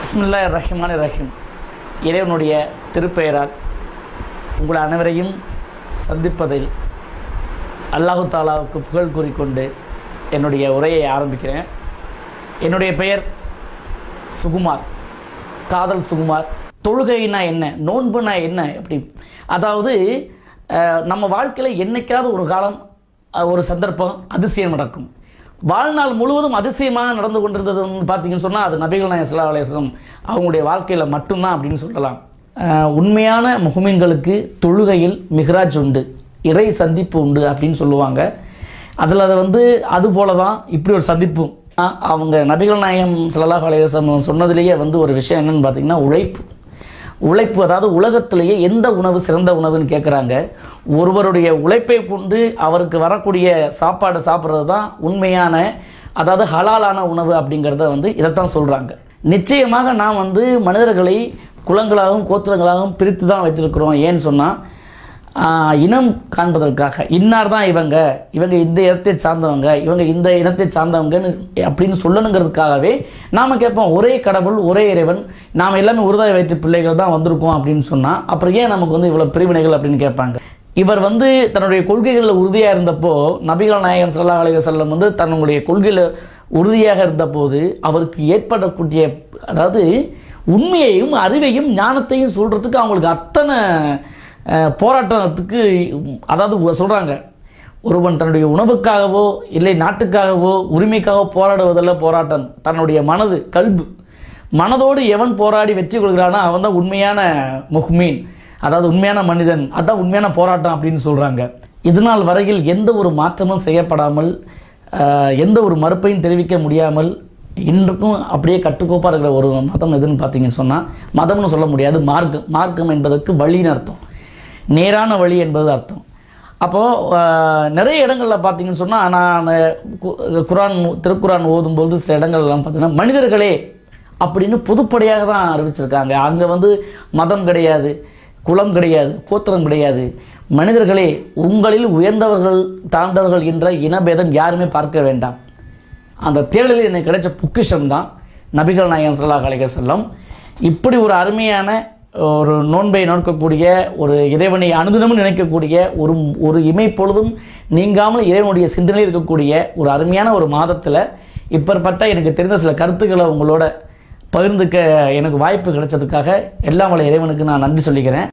பிஸ்மில்லாஹிர் ரஹ்மானிர் ரஹீம். இறைவனுடைய திருப்பெயரால் உங்கள் அனைவரையும் சந்திப்பதில் அல்லாஹு தாலாவுக்கு புகழ் கூறிக்கொண்டு என்னுடைய உரையை ஆரம்பிக்கிறேன். என்னுடைய பெயர் சுகுமார், காதல் சுகுமார். தொழுகைனா என்ன, நோன்புனா என்ன, எப்படி, அதாவது நம்ம வாழ்க்கையில் என்னைக்காவது ஒரு காலம் ஒரு சந்தர்ப்பம் அதிசயம் நடக்கும். வாழ்நாள் முழுவதும் அதிசயமாக நடந்து கொண்டிருந்தது பார்த்தீங்கன்னு சொன்னால் அது நபிகள் நாயகம் ஸல்லல்லாஹு அலைஹி வஸல்லம் அவங்களுடைய வாழ்க்கையில் மட்டும்தான் அப்படின்னு சொல்லலாம். உண்மையான முஹ்மின்களுக்கு தொழுகையில் மிஹ்ராஜ் உண்டு, இறை சந்திப்பு உண்டு அப்படின்னு சொல்லுவாங்க. அதில் அது போல தான் இப்படி ஒரு சந்திப்பும். அவங்க நபிகள் நாயகம் ஸல்லல்லாஹு அலைஹி வஸல்லம் சொன்னதிலேயே ஒரு விஷயம் என்னன்னு பார்த்தீங்கன்னா உழைப்பு. அதாவது உலகத்திலேயே எந்த உணவு சிறந்த உணவுன்னு கேட்குறாங்க. ஒருவருடைய உழைப்பை கொண்டு அவருக்கு வரக்கூடிய சாப்பாடு சாப்பிட்றது தான் உண்மையான, அதாவது ஹலாலான உணவு அப்படிங்கிறத இதைத்தான் சொல்கிறாங்க. நிச்சயமாக நாம் மனிதர்களை குலங்களாகவும் கோத்திரங்களாகவும் பிரித்து தான் வைத்திருக்கிறோம். ஏன்னு சொன்னால் இனம் காண்பதற்காக, இன்னார் தான் இவங்க இந்த இடத்தை சார்ந்தவங்க, இவங்க இந்த இனத்தை சார்ந்தவங்கன்னு அப்படின்னு சொல்லணுங்கிறதுக்காகவே நாம் கேட்போம், ஒரே கடவுள் ஒரே இறைவன், நாம் எல்லாமே உறுதியாக வயிற்று பிள்ளைகள் தான் வந்திருக்கோம் அப்படின்னு சொன்னால் அப்புறம் ஏன் நமக்கு இவ்வளோ பிரிவினைகள் அப்படின்னு கேட்பாங்க. இவர் தன்னுடைய கொள்கைகளில் உறுதியாக இருந்தப்போ, நபிகள் நாயகம் ஸல்லல்லாஹு அலைஹி வஸல்லம் தன்னுடைய கொள்கையில் உறுதியாக இருந்தபோது அவருக்கு ஏற்படக்கூடிய, அதாவது உண்மையையும் அறிவையும் ஞானத்தையும் சொல்கிறதுக்கு அவங்களுக்கு அத்தனை போராட்டத்துக்கு, அதாவது சொல்கிறாங்க, ஒருவன் தன்னுடைய உணவுக்காகவோ இல்லை நாட்டுக்காகவோ உரிமைக்காகவோ போராடுவதில்லை போராட்டம், தன்னுடைய மனதோடு எவன் போராடி வெற்றி கொள்கிறானோ அவன் தான் உண்மையான முஹ்மீன், அதாவது உண்மையான மனிதன், அதுதான் உண்மையான போராட்டம் அப்படின்னு சொல்கிறாங்க. இதனால் வரையில் எந்த ஒரு மாற்றமும் செய்யப்படாமல், எந்த ஒரு மறுப்பையும் தெரிவிக்க முடியாமல் இன்றைக்கும் அப்படியே கட்டுக்கோப்பாக இருக்கிற ஒரு மதம் எதுன்னு பார்த்தீங்கன்னு சொன்னால், மதம்னு சொல்ல முடியாது, மார்க்கம் என்பதற்கு வழின்னு அர்த்தம், நேரான வழி என்பது அர்த்தம். அப்போது நிறைய இடங்களில் பார்த்தீங்கன்னு சொன்னால், நான் திருக்குரான் ஓதும்போது சில இடங்கள்லாம் பார்த்தீங்கன்னா மனிதர்களே அப்படின்னு பொதுப்படையாக தான் அறிவிச்சிருக்காங்க. அங்கே மதம் கிடையாது, குலம் கிடையாது, கோத்திரம் கிடையாது, மனிதர்களே உங்களில் உயர்ந்தவர்கள் தாழ்ந்தவர்கள் என்ற இனபேதம் யாருமே பார்க்க வேண்டாம். அந்த தேடலில் எனக்கு கிடைச்ச பொக்கிஷம் தான் நபிகள் நாயகம் ஸல்லல்லாஹு அலைஹி வஸல்லம். இப்படி ஒரு அருமையான ஒரு நோன்பை நோக்கக்கூடிய, ஒரு இறைவனை அனுதினமும் நினைக்கக்கூடிய, ஒரு இமைப்பொழுதும் நீங்காமல் இறைவனுடைய சிந்தனையில் இருக்கக்கூடிய ஒரு அருமையான ஒரு மாதத்தில் இப்பேற்பட்ட எனக்கு தெரிந்த சில கருத்துக்களை உங்களோட பகிர்ந்துக்க எனக்கு வாய்ப்பு கிடைச்சதுக்காக எல்லாம் வல்ல இறைவனுக்கு நான் நன்றி சொல்லிக்கிறேன்.